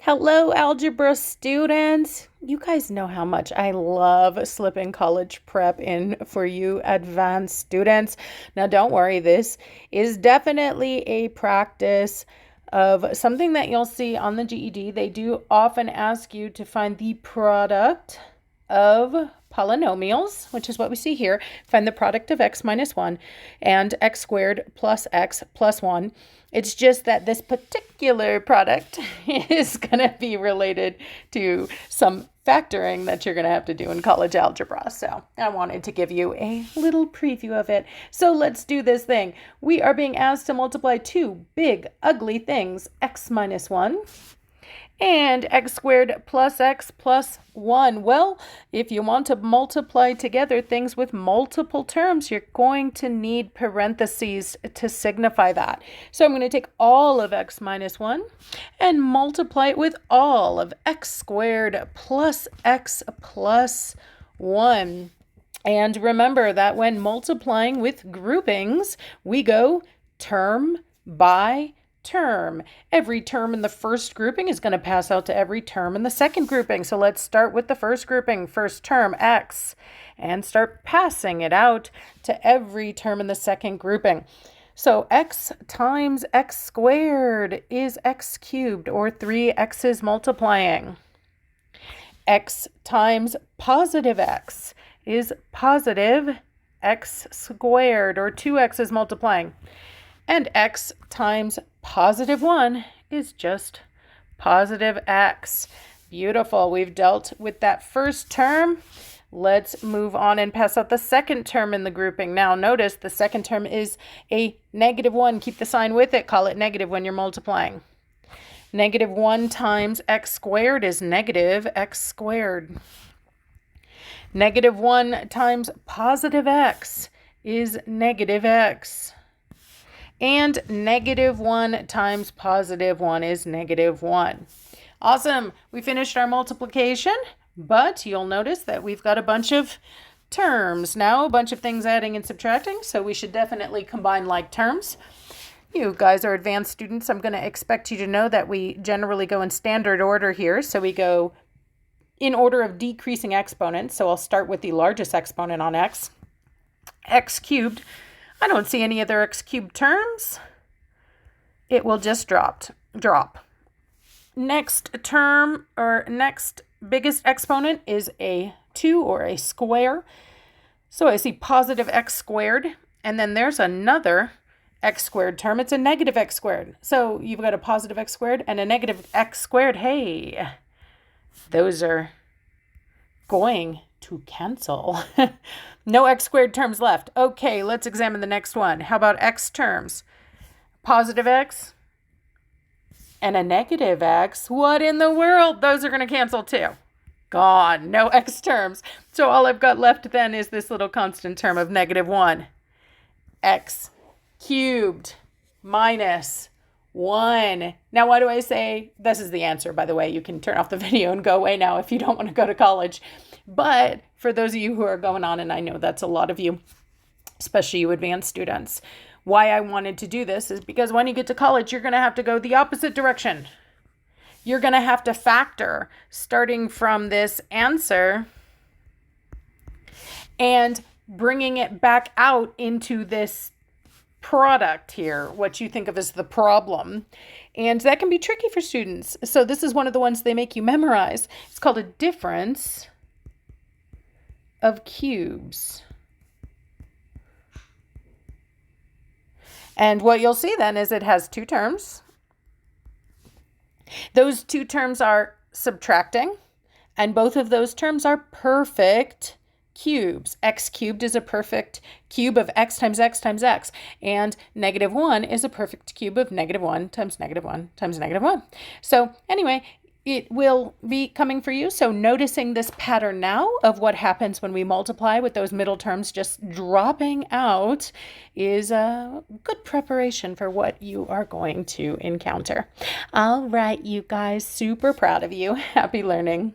Hello, algebra students. You guys know how much I love slipping college prep in for you advanced students. Now, don't worry, this is definitely a practice of something that you'll see on the GED. They do often ask you to find the product of polynomials, which is what we see here. Find the product of x minus 1 and x squared plus x plus 1. It's just that this particular product is going to be related to some factoring that you're going to have to do in college algebra. So I wanted to give you a little preview of it. So let's do this thing. We are being asked to multiply two big, ugly things, x minus 1 and x squared plus x plus 1. Well, if you want to multiply together things with multiple terms, you're going to need parentheses to signify that. So I'm going to take all of x minus 1 and multiply it with all of x squared plus x plus 1. And remember that when multiplying with groupings, we go term by term. Every term in the first grouping is going to pass out to every term in the second grouping. So let's start with the first grouping, first term, x, and start passing it out to every term in the second grouping. So x times x squared is x cubed, or 3x's multiplying. X times positive x is positive x squared, or 2x's multiplying. And x times positive 1 is just positive x. Beautiful. We've dealt with that first term. Let's move on and pass out the second term in the grouping. Now notice the second term is a negative 1. Keep the sign with it. Call it negative when you're multiplying. Negative 1 times x squared is negative x squared. Negative 1 times positive x is negative x. And negative 1 times positive 1 is negative 1. Awesome. We finished our multiplication, but you'll notice that we've got a bunch of terms now, a bunch of things adding and subtracting, so we should definitely combine like terms. You guys are advanced students. I'm going to expect you to know that we generally go in standard order here. So we go in order of decreasing exponents. So I'll start with the largest exponent on x. X cubed. I don't see any other x cubed terms. It will just drop. Next term, or next biggest exponent, is a 2, or a square. So I see positive x squared, and then there's another x squared term. It's a negative x squared. So you've got a positive x squared and a negative x squared. Hey, those are going to cancel. No x squared terms left. Okay, let's examine the next one. How about x terms? Positive x and a negative x. What in the world? Those are going to cancel too. Gone. No x terms. So all I've got left then is this little constant term of negative 1. X cubed minus 1. Now, why do I say this is the answer? By the way, you can turn off the video and go away now if you don't want to go to college. But for those of you who are going on, and I know that's a lot of you, especially you advanced students, why I wanted to do this is because when you get to college, you're going to have to go the opposite direction. You're going to have to factor starting from this answer and bringing it back out into this product here, what you think of as the problem. And that can be tricky for students. So this is one of the ones they make you memorize. It's called a difference of cubes. And what you'll see then is it has two terms. Those two terms are subtracting, and both of those terms are perfect cubes. X cubed is a perfect cube of x times x times x, and negative 1 is a perfect cube of negative 1 times negative 1 times negative 1. So anyway, it will be coming for you. So noticing this pattern now of what happens when we multiply with those middle terms just dropping out is a good preparation for what you are going to encounter. All right, you guys, super proud of you. Happy learning.